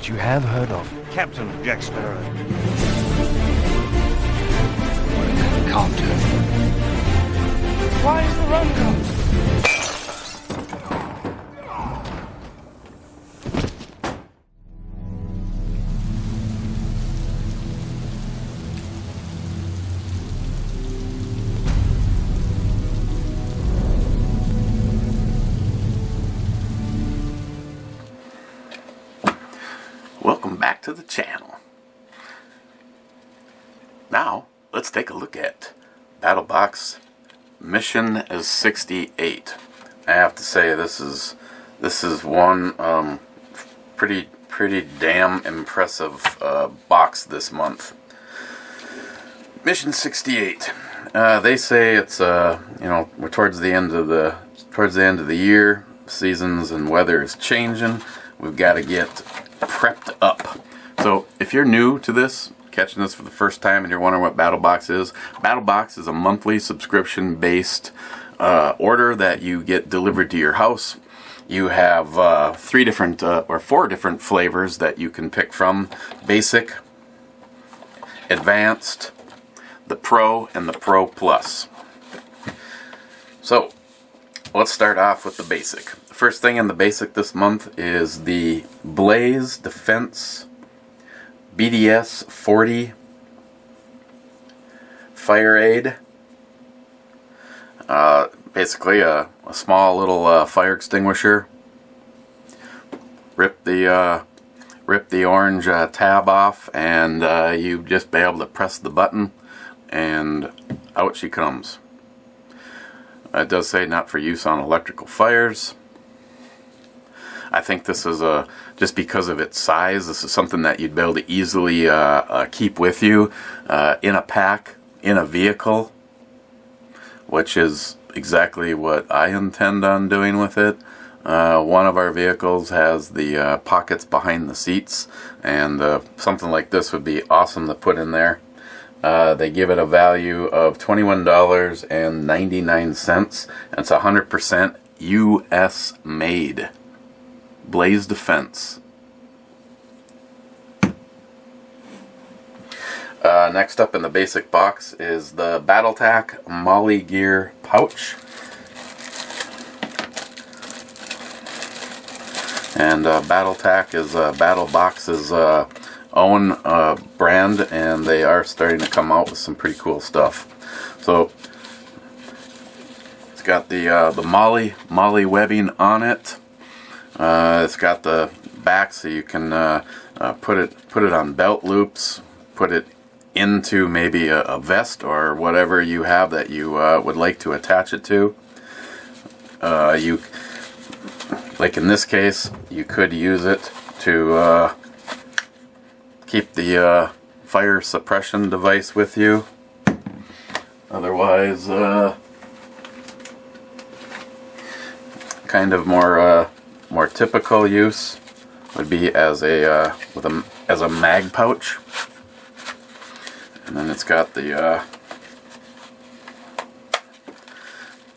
that you have heard of. Captain Jack Sparrow. Can't do. Why is the run come? Welcome back to the channel. Now, let's take a look at Battlebox Mission 68. I have to say this is one pretty damn impressive box this month. Mission 68. They say it's we're towards the end of the year. Seasons and weather is changing. We've got to get prepped up. So if you're new to this, catching this for the first time, and you're wondering what Battlebox is a monthly subscription based order that you get delivered to your house. You have 4 different flavors that you can pick from: basic, advanced, the Pro, and the Pro Plus. So let's start off with the basic. The first thing in the basic this month is the Blaze Defense BDS 40 Fire Aid. Basically a small little fire extinguisher. Rip the orange tab off, and you just be able to press the button, and out she comes. It does say not for use on electrical fires. I think this is just because of its size, this is something that you'd be able to easily keep with you in a pack, in a vehicle, which is exactly what I intend on doing with it. One of our vehicles has the pockets behind the seats, and something like this would be awesome to put in there. They give it a value of $21.99, and it's 100% US made. Blaze Defense. Next up in the basic box is the Battletech Molly Gear pouch. And Battletech is Battlebox's own brand, and they are starting to come out with some pretty cool stuff. So it's got the Molly webbing on it. It's got the back so you can put it on belt loops, put it into maybe a vest or whatever you have that you would like to attach it to. Like in this case, you could use it to keep the fire suppression device with you. Otherwise, kind of more typical use would be as a mag pouch, and then it's got the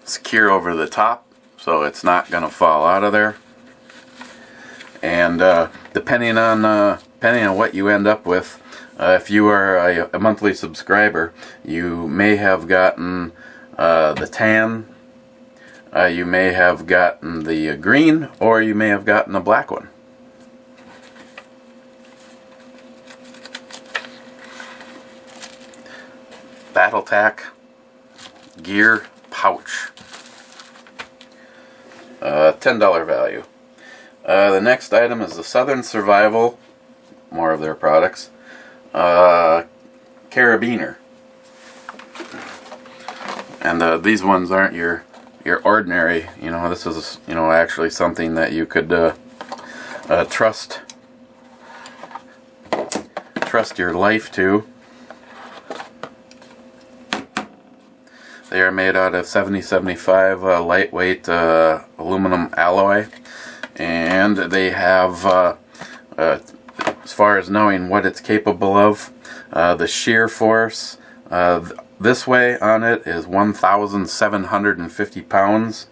secure over the top, so it's not going to fall out of there. And depending on what you end up with, if you are a monthly subscriber, you may have gotten the tan. You may have gotten the green, or you may have gotten the black one. Battletech Gear pouch. $10 value. The next item is the Southern Survival, more of their products, carabiner. And these ones aren't your ordinary, this is, actually something that you could trust your life to. They are made out of 7075 lightweight aluminum alloy, and they have, as far as knowing what it's capable of, the shear force this way on it is 1,750 pounds,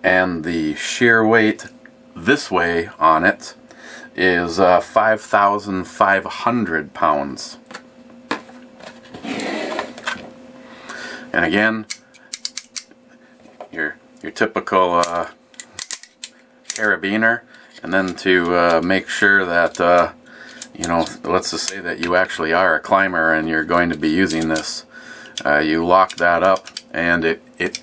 and the shear weight this way on it is 5,500 pounds. And again, your typical carabiner, and then to make sure that you know, let's just say that you actually are a climber and you're going to be using this, you lock that up, and it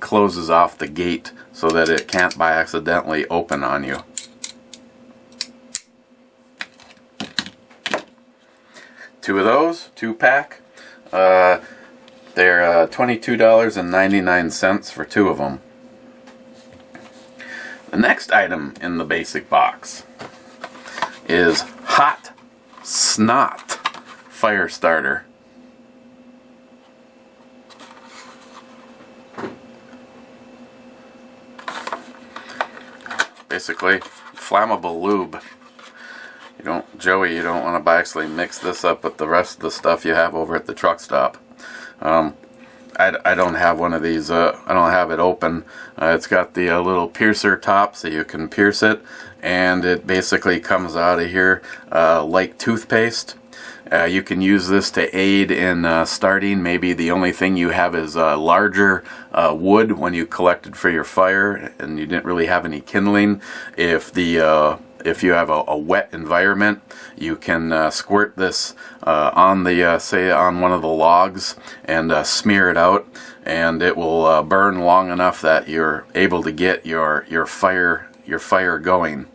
closes off the gate so that it can't by accidentally open on you. Two of those, 2-pack. They're $22.99 for 2 of them. The next item in the basic box is Hot Snot Fire Starter. Basically, flammable lube. You don't, Joey, you don't want to actually mix this up with the rest of the stuff you have over at the truck stop. I don't have one of these. I don't have it open. It's got the little piercer top, so you can pierce it, and it basically comes out of here like toothpaste. You can use this to aid in starting. Maybe the only thing you have is larger wood when you collected for your fire, and you didn't really have any kindling. If you have a wet environment, you can squirt this on the say on one of the logs and smear it out, and it will burn long enough that you're able to get your fire going.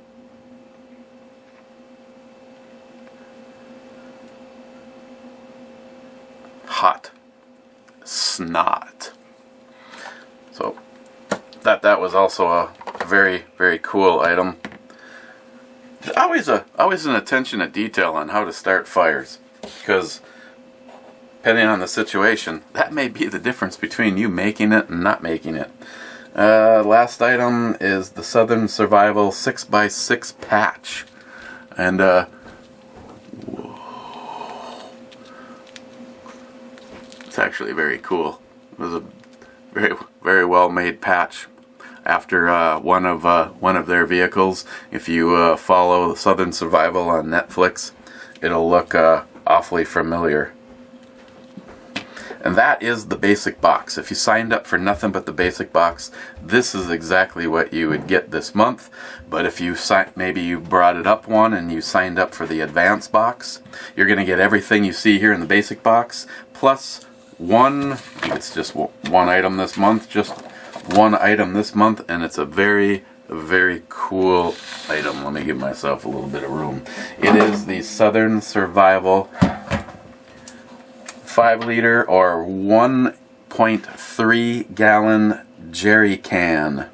Hot Snot. So that was also a very, very cool item. Always an attention to detail on how to start fires, because depending on the situation, that may be the difference between you making it and not making it. Last item is the Southern Survival 6x6 patch, and it's actually very cool. It was a very, very well made patch. After one of their vehicles, if you follow Southern Survival on Netflix, it'll look awfully familiar. And that is the basic box. If you signed up for nothing but the basic box, this is exactly what you would get this month. But if you maybe you brought it up one and you signed up for the advanced box, you're going to get everything you see here in the basic box, plus it's just one item this month, and it's a very, very cool item. Let me give myself a little bit of room. It is the Southern Survival 5-liter or 1.3 gallon jerry can.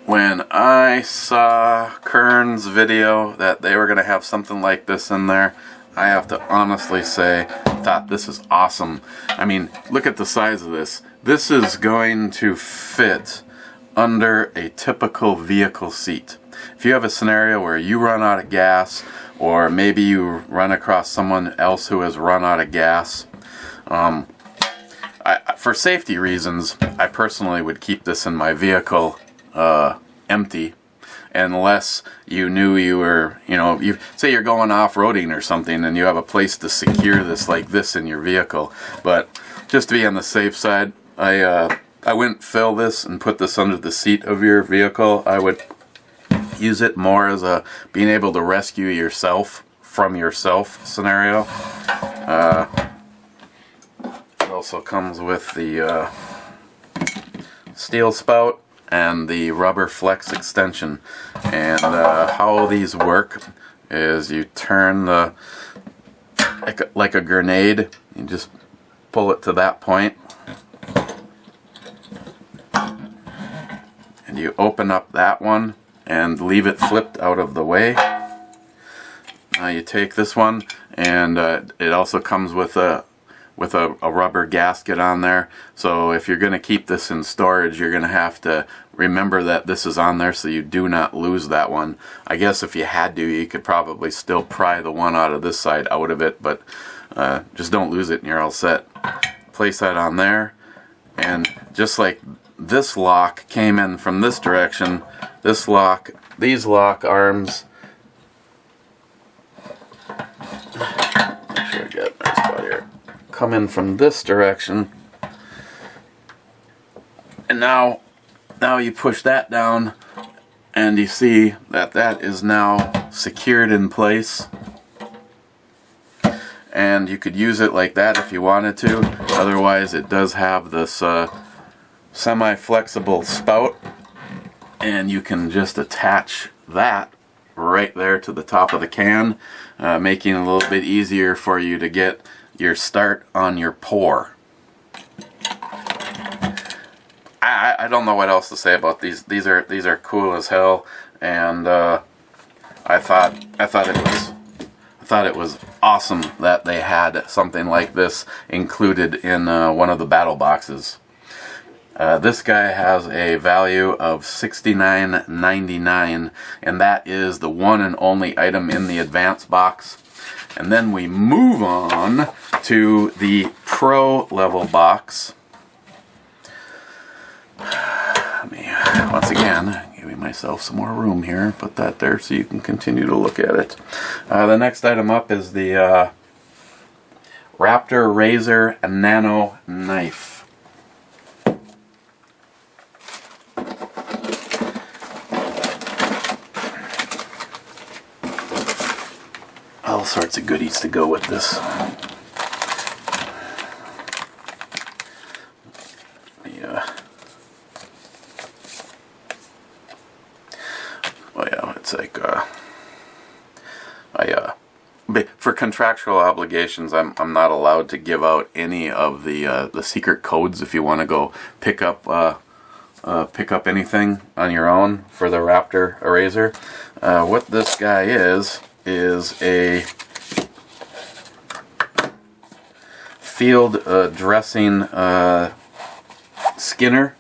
When I saw Kern's video that they were going to have something like this in there, I have to honestly say, I thought this is awesome. I mean, look at the size of this. This is going to fit under a typical vehicle seat. If you have a scenario where you run out of gas, or maybe you run across someone else who has run out of gas, for safety reasons, I personally would keep this in my vehicle empty, unless you knew you were, you say you're going off-roading or something and you have a place to secure this like this in your vehicle. But just to be on the safe side, I wouldn't fill this and put this under the seat of your vehicle. I would use it more as a being able to rescue yourself from yourself scenario. It also comes with the steel spout and the rubber flex extension. And how these work is you turn the like a grenade. You just pull it to that point, and you open up that one and leave it flipped out of the way. Now you take this one, and it also comes with a rubber gasket on there. So if you're going to keep this in storage, you're going to have to remember that this is on there so you do not lose that one. I guess if you had to, you could probably still pry the one out of this side out of it, but just don't lose it and you're all set. Place that on there, And just like this lock came in from this direction, these lock arms, make sure I got a nice spot here, come in from this direction. And now you push that down, and you see that that is now secured in place. And you could use it like that if you wanted to. Otherwise, it does have this semi-flexible spout, and you can just attach that right there to the top of the can, making it a little bit easier for you to get your start on your pour. I don't know what else to say about these. These are cool as hell, and I thought it was awesome that they had something like this included in one of the battle boxes. This guy has a value of $69.99, and that is the one and only item in the advance box. And then we move on to the pro level box. Let me once again giving myself some more room here, put that there so you can continue to look at it. The next item up is the Raptor Razor Nano knife. All sorts of goodies to go with this. It's like for contractual obligations, I'm not allowed to give out any of the secret codes if you want to go pick up anything on your own for the Raptor Razor. What this guy is a field dressing skinner.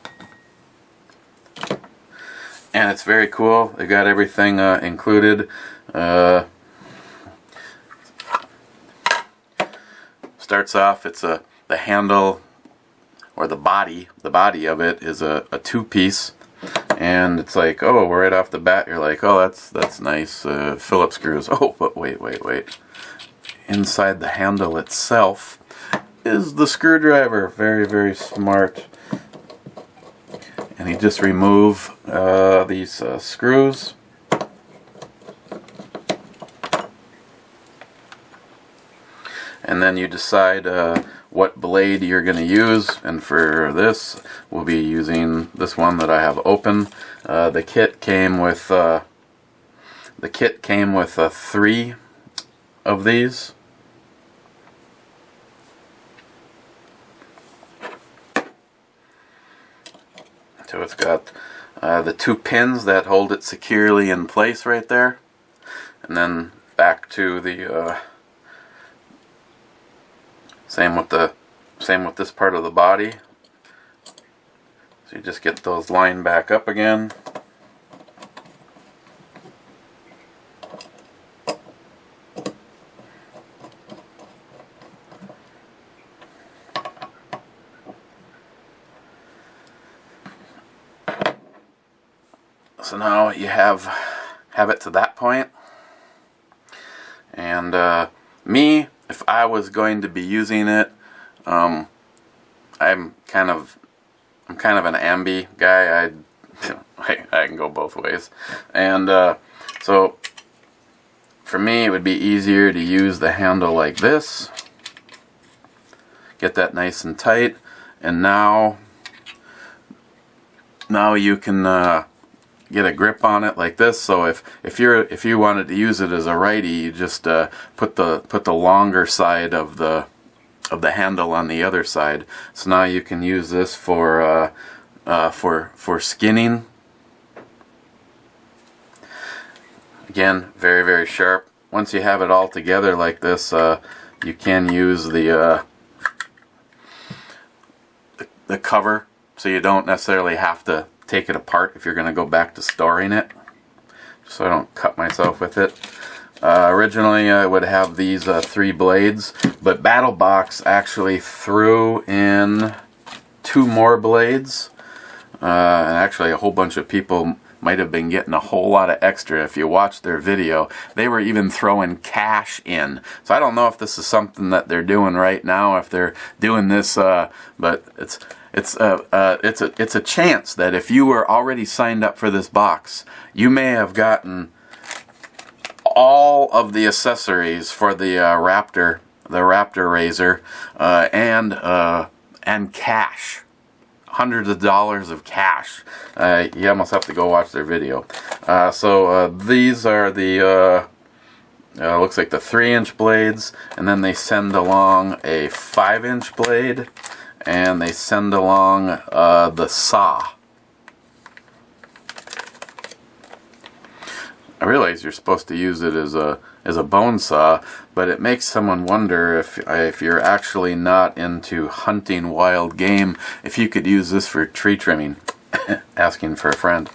And it's very cool. They got everything included. Starts off, it's the handle, or the body of it is a two-piece, and it's like, oh, right off the bat you're like, oh, that's nice. Phillips screws. Oh, but wait. Inside the handle itself is the screwdriver. Very, very smart. And you just remove these screws. And then you decide what blade you're going to use. And for this, we'll be using this one that I have open. The kit came with 3 of these. So it's got the 2 pins that hold it securely in place right there, and then back to the same with this part of the body. So you just get those lined back up again. So now you have it to that point. And me, if I was going to be using it, I'm kind of an ambi guy. I can go both ways. And so for me, it would be easier to use the handle like this. Get that nice and tight, and now you can get a grip on it like this. So if you wanted to use it as a righty, you just put the longer side of the handle on the other side. So now you can use this for skinning. Again, very, very sharp. Once you have it all together like this, you can use the cover, so you don't necessarily have to take it apart if you're going to go back to storing it, so I don't cut myself with it. Originally I would have these 3 blades, but Battlebox actually threw in 2 more blades. And actually a whole bunch of people might have been getting a whole lot of extra. If you watch their video, they were even throwing cash in. So I don't know if this is something that they're doing right now, if they're doing this, but it's a chance that if you were already signed up for this box, you may have gotten all of the accessories for the Raptor Razor, and cash. Hundreds of dollars of cash. You almost have to go watch their video. So these are the looks like the 3-inch blades, and then they send along a 5-inch blade, and they send along the saw. I realize you're supposed to use it as a bone saw, but it makes someone wonder if you're actually not into hunting wild game, if you could use this for tree trimming. Asking for a friend.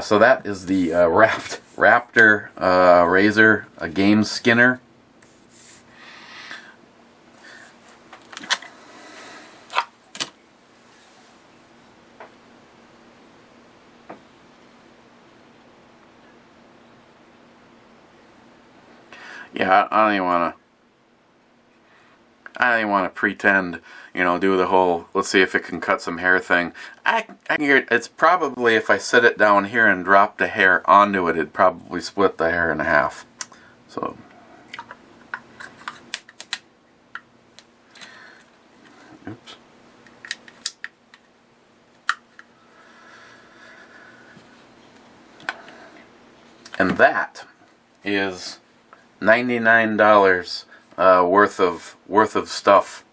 So that is the Raptor Razor, a game skinner. Yeah, I don't even want to pretend, you know, do the whole let's see if it can cut some hair thing. I can hear it. It's probably, if I set it down here and dropped a hair onto it, it'd probably split the hair in half. So oops. And that is $99 worth of stuff,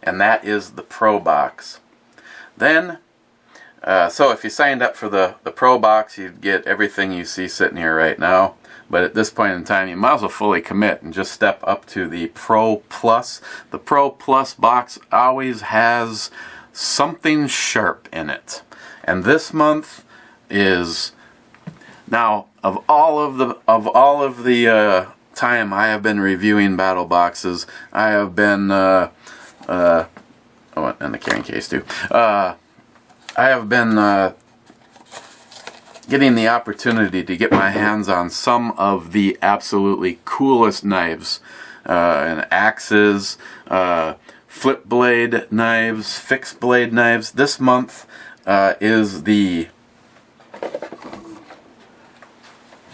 and that is the Pro Box. Then, so if you signed up for the Pro Box, you'd get everything you see sitting here right now. But at this point in time, you might as well fully commit and just step up to the Pro Plus. The Pro Plus box always has something sharp in it, and this month is. Now, of all of the time I have been reviewing battle boxes, I have been and the carrying case too. I have been getting the opportunity to get my hands on some of the absolutely coolest knives, and axes, flip blade knives, fixed blade knives. This month is the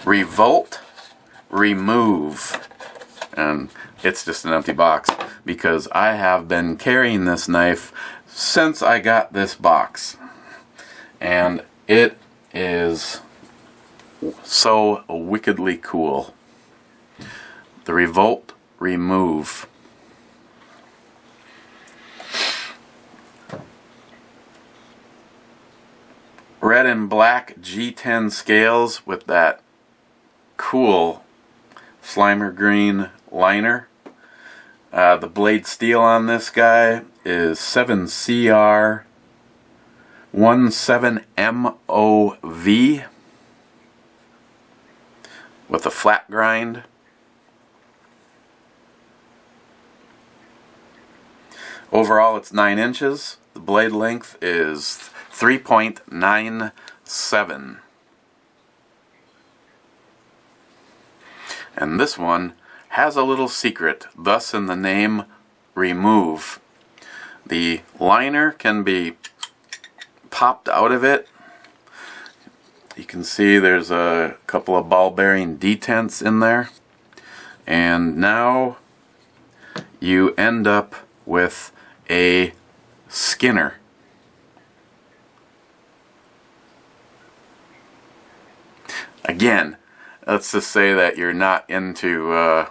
Revolt Remove, and it's just an empty box because I have been carrying this knife since I got this box, and it is so wickedly cool. The Revolt Remove. Red and black G10 scales with that cool Slimer green liner. The blade steel on this guy is 7CR17MOV with a flat grind. Overall, it's 9 inches. The blade length is 3.97. And this one has a little secret, thus in the name Remove. The liner can be popped out of it. You can see there's a couple of ball bearing detents in there. And now you end up with a skinner. Again, let's just say that you're not into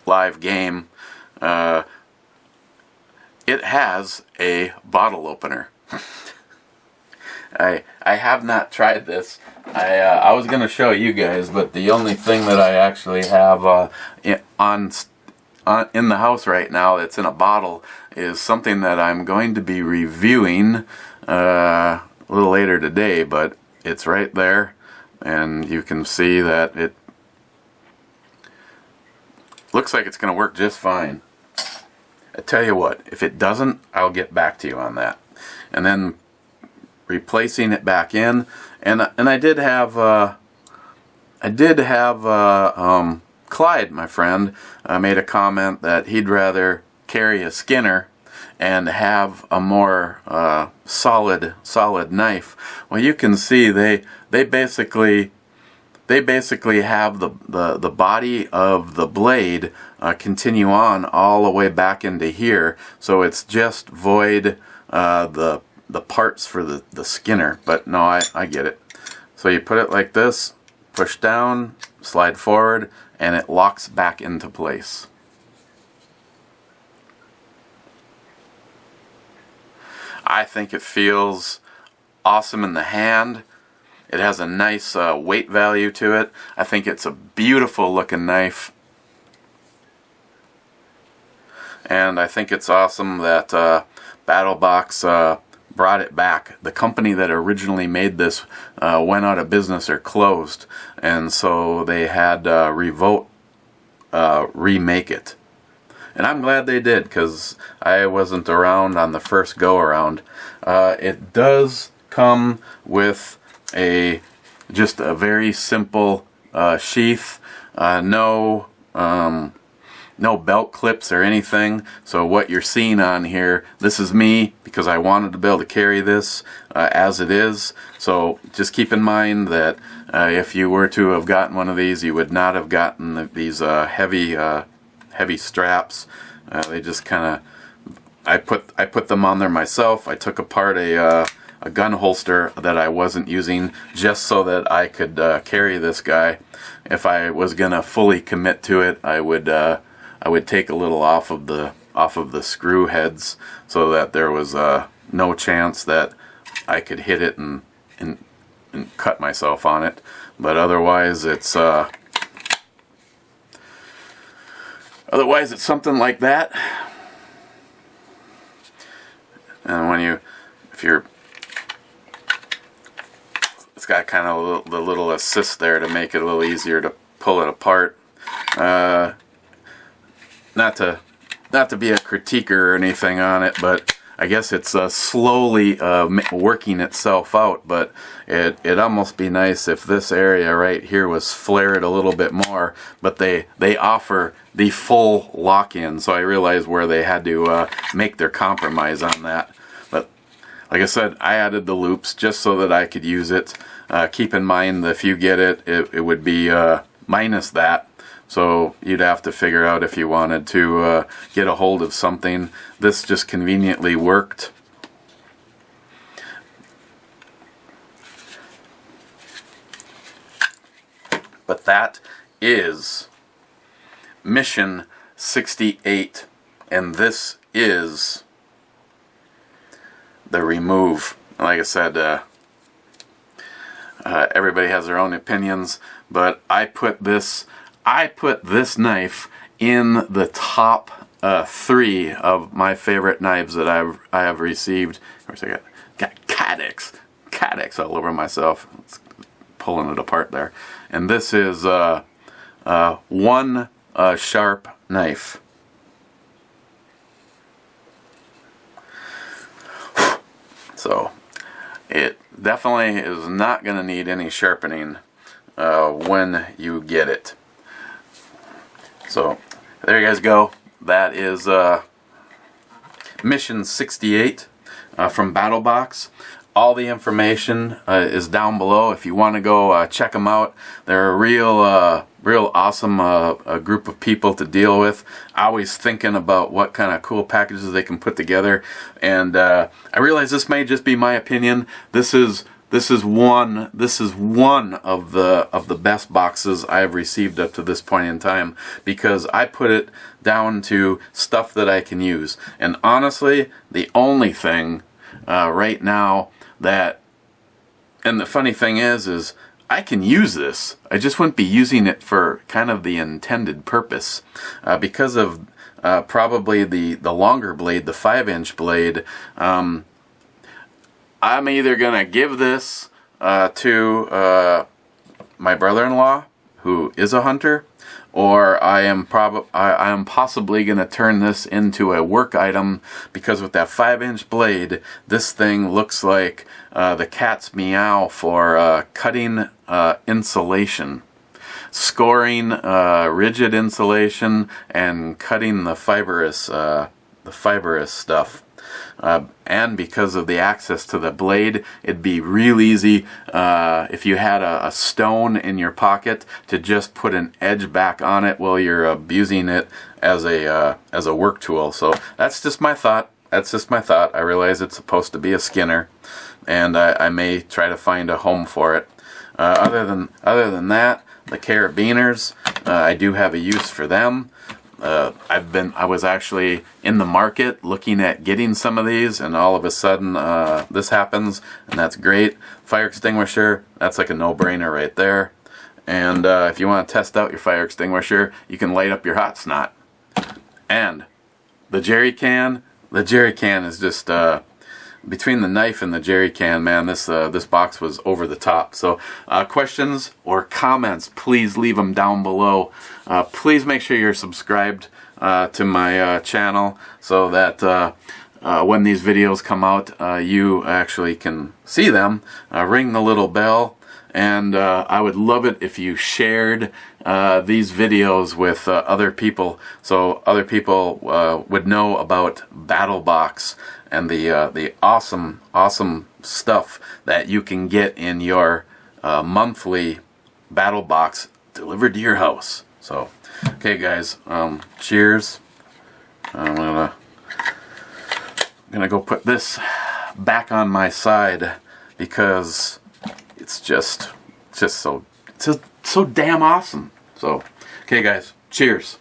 live game. It has a bottle opener. I have not tried this. I was going to show you guys, but the only thing that I actually have in the house right now that's in a bottle is something that I'm going to be reviewing a little later today, but it's right there, and you can see that it looks like it's going to work just fine. I tell you what, if it doesn't, I'll get back to you on that. And then replacing it back in, and I did have Clyde, my friend, made a comment that he'd rather carry a Skinner and have a more solid knife. Well, you can see they basically have the body of the blade continue on all the way back into here, so it's just void the parts for the Skinner. But no, I get it. So you put it like this, push down, slide forward, and it locks back into place. I think it feels awesome in the hand. It has a nice weight value to it. I think it's a beautiful looking knife. And I think it's awesome that Battlbox brought it back. The company that originally made this went out of business or closed, and so they had Revolt remake it. And I'm glad they did, because I wasn't around on the first go around. It does come with just a very simple sheath, no belt clips or anything. So what you're seeing on here, this is me because I wanted to be able to carry this as it is. So just keep in mind that if you were to have gotten one of these, you would not have gotten these heavy straps. They just kind of, I put them on there myself. I took apart a gun holster that I wasn't using just so that I could carry this guy. If I was gonna fully commit to it, I would take a little off of the screw heads so that there was no chance that I could hit it and cut myself on it. But otherwise, it's something like that. And it's got kind of the little assist there to make it a little easier to pull it apart. Not to be a critiquer or anything on it, but I guess it's slowly working itself out. But it'd almost be nice if this area right here was flared a little bit more. But they offer the full lock-in, so I realized where they had to make their compromise on that. But like I said, I added the loops just so that I could use it. Keep in mind that if you get it, it would be minus that. So you'd have to figure out if you wanted to get a hold of something. This just conveniently worked. But that is Mission 68, and this is the Remove. Like I said, everybody has their own opinions, but I put this knife in the top 3 of my favorite knives that I have received. Of course, I got Cadex all over myself. It's pulling it apart there. And this is one sharp knife. So it definitely is not going to need any sharpening when you get it. So there you guys go. That is Mission 68 from Battlbox. All the information is down below if you want to go check them out. They're a real awesome group of people to deal with. Always thinking about what kind of cool packages they can put together. And I realize this may just be my opinion. This is one of the best boxes I have received up to this point in time, because I put it down to stuff that I can use. And honestly, the only thing right now and the funny thing is I can use this. I just wouldn't be using it for kind of the intended purpose because of probably the longer blade, the 5-inch blade. I'm either gonna give this to my brother-in-law, who is a hunter, or I am possibly going to turn this into a work item, because with that 5-inch blade, this thing looks like the cat's meow for cutting insulation, scoring rigid insulation, and cutting the fibrous stuff. And because of the access to the blade, it'd be real easy if you had a stone in your pocket to just put an edge back on it while you're abusing it as a work tool. So that's just my thought. I realize it's supposed to be a Skinner, and I may try to find a home for it. Other than that, the carabiners, I do have a use for them. I was actually in the market looking at getting some of these, and all of a sudden this happens, and that's great. Fire extinguisher, that's like a no-brainer right there. And if you want to test out your fire extinguisher, you can light up your hot snot. And the jerry can is just between the knife and the jerry can, man, this box was over the top. So questions or comments, please leave them down below. Please make sure you're subscribed to my channel, so that when these videos come out, you actually can see them. Ring the little bell, and I would love it if you shared these videos with other people, so other people would know about Battlebox and the awesome stuff that you can get in your monthly Battlebox delivered to your house. So, okay, guys, cheers. I'm gonna go put this back on my side, because it's just so damn awesome. So, okay, guys, cheers.